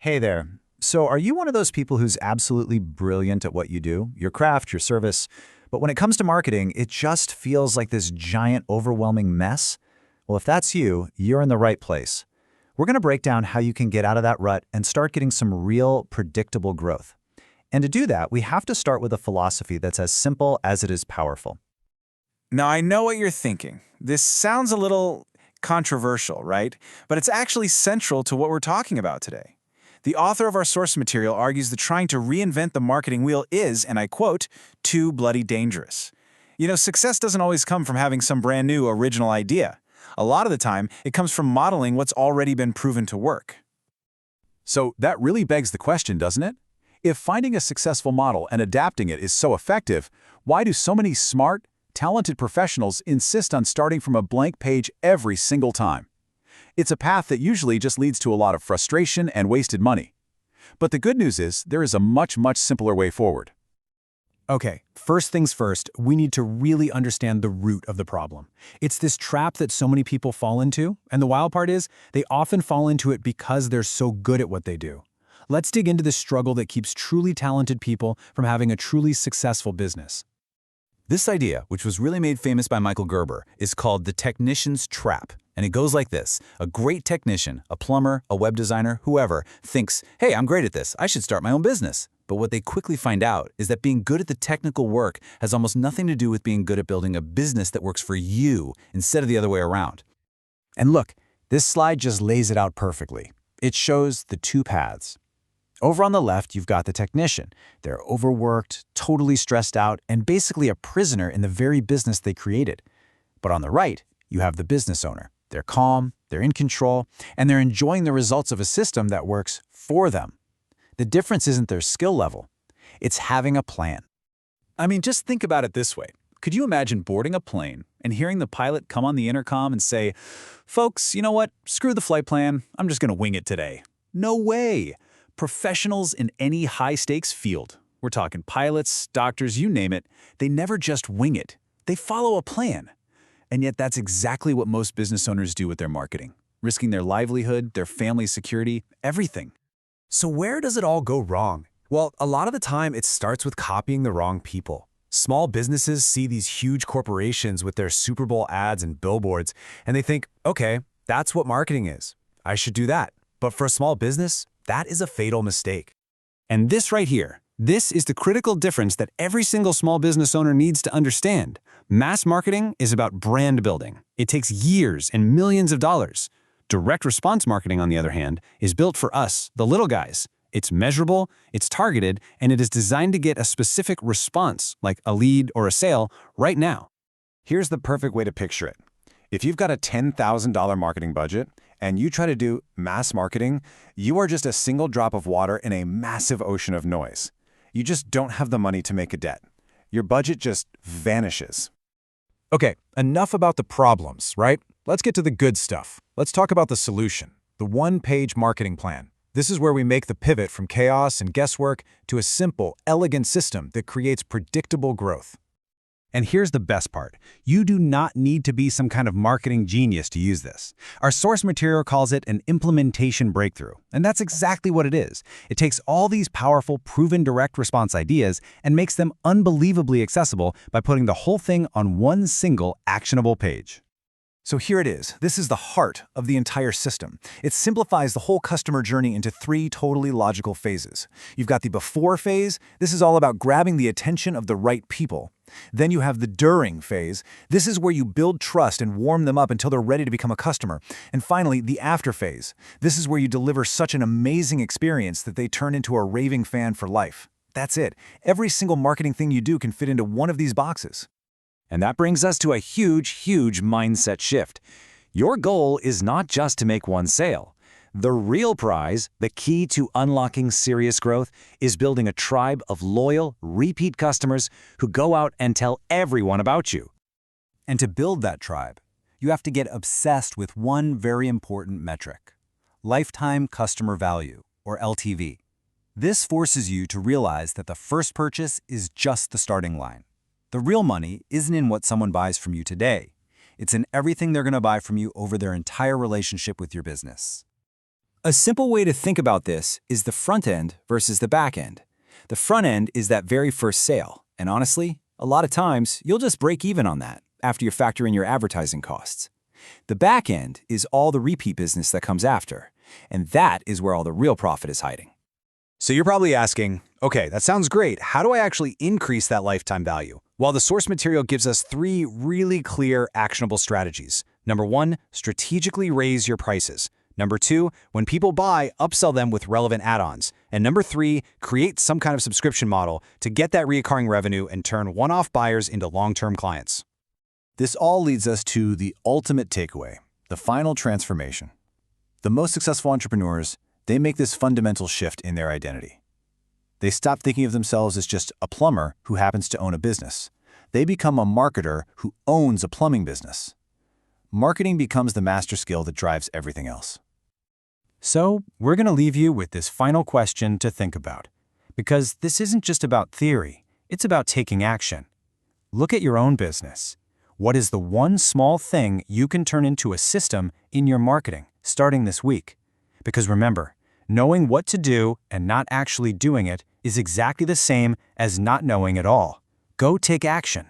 Hey there. So, are you one of those people who's absolutely brilliant at what you do, your craft, your service, but when it comes to marketing, it just feels like this giant, overwhelming mess? Well, if that's you, you're in the right place. We're going to break down how you can get out of that rut and start getting some real, predictable growth. And to do that, we have to start with a philosophy that's as simple as it is powerful. Now, I know what you're thinking. This sounds a little controversial, right? But it's actually central to what we're talking about today. The author of our source material argues that trying to reinvent the marketing wheel is, and I quote, too bloody dangerous. You know, success doesn't always come from having some brand new original idea. A lot of the time, it comes from modeling what's already been proven to work. So that really begs the question, doesn't it? If finding a successful model and adapting it is so effective, why do so many smart, talented professionals insist on starting from a blank page every single time? It's a path that usually just leads to a lot of frustration and wasted money. But the good news is there is a much simpler way forward. Okay, first things first, we need to really understand the root of the problem. It's this trap that so many people fall into, and the wild part is, they often fall into it because they're so good at what they do. Let's dig into the struggle that keeps truly talented people from having a truly successful business. This idea, which was really made famous by Michael Gerber, is called the technician's trap. And it goes like this. A great technician, a plumber, a web designer, whoever, thinks, hey, I'm great at this, I should start my own business. But what they quickly find out is that being good at the technical work has almost nothing to do with being good at building a business that works for you instead of the other way around. And look, this slide just lays it out perfectly. It shows the two paths. Over on the left, you've got the technician. They're overworked, totally stressed out, and basically a prisoner in the very business they created. But on the right, you have the business owner. They're calm, they're in control, and they're enjoying the results of a system that works for them. The difference isn't their skill level. It's having a plan. I mean, just think about it this way. Could you imagine boarding a plane and hearing the pilot come on the intercom and say, folks, you know what? Screw the flight plan. I'm just going to wing it today. No way. Professionals in any high-stakes field, we're talking pilots, doctors, you name it, they never just wing it. They follow a plan. And yet that's exactly what most business owners do with their marketing, risking their livelihood, their family's security, everything. So where does it all go wrong? Well, a lot of the time it starts with copying the wrong people. Small businesses see these huge corporations with their Super Bowl ads and billboards, and they think, okay, that's what marketing is. I should do that. But for a small business, that is a fatal mistake. And this right here, this is the critical difference that every single small business owner needs to understand. Mass marketing is about brand building. It takes years and millions of dollars. Direct response marketing, on the other hand, is built for us, the little guys. It's measurable, it's targeted, and it is designed to get a specific response, like a lead or a sale, right now. Here's the perfect way to picture it. If you've got a $10,000 marketing budget and you try to do mass marketing, you are just a single drop of water in a massive ocean of noise. You just don't have the money to make a dent. Your budget just vanishes. Okay, enough about the problems, right? Let's get to the good stuff. Let's talk about the solution, the one-page marketing plan. This is where we make the pivot from chaos and guesswork to a simple, elegant system that creates predictable growth. And here's the best part. You do not need to be some kind of marketing genius to use this. Our source material calls it an implementation breakthrough, and that's exactly what it is. It takes all these powerful, proven direct response ideas and makes them unbelievably accessible by putting the whole thing on one single actionable page. So here it is. This is the heart of the entire system. It simplifies the whole customer journey into three totally logical phases. You've got the before phase. This is all about grabbing the attention of the right people. Then you have the during phase. This is where you build trust and warm them up until they're ready to become a customer. And finally, the after phase. This is where you deliver such an amazing experience that they turn into a raving fan for life. That's it. Every single marketing thing you do can fit into one of these boxes. And that brings us to a huge mindset shift. Your goal is not just to make one sale. The real prize, the key to unlocking serious growth, is building a tribe of loyal, repeat customers who go out and tell everyone about you. And to build that tribe, you have to get obsessed with one very important metric: lifetime customer value, or LTV. This forces you to realize that the first purchase is just the starting line. The real money isn't in what someone buys from you today. It's in everything they're going to buy from you over their entire relationship with your business. A simple way to think about this is the front end versus the back end. The front end is that very first sale, and honestly, a lot of times you'll just break even on that after you factor in your advertising costs. The back end is all the repeat business that comes after, and that is where all the real profit is hiding. So you're probably asking, okay, that sounds great. How do I actually increase that lifetime value? Well, the source material gives us 3 really clear, actionable strategies. Number 1, strategically raise your prices. Number 2, when people buy, upsell them with relevant add-ons. And number 3, create some kind of subscription model to get that recurring revenue and turn one-off buyers into long-term clients. This all leads us to the ultimate takeaway, the final transformation. The most successful entrepreneurs, they make this fundamental shift in their identity. They stop thinking of themselves as just a plumber who happens to own a business. They become a marketer who owns a plumbing business. Marketing becomes the master skill that drives everything else. So, we're going to leave you with this final question to think about. Because this isn't just about theory, it's about taking action. Look at your own business. What is the one small thing you can turn into a system in your marketing starting this week? Because remember, knowing what to do and not actually doing it is exactly the same as not knowing at all. Go take action.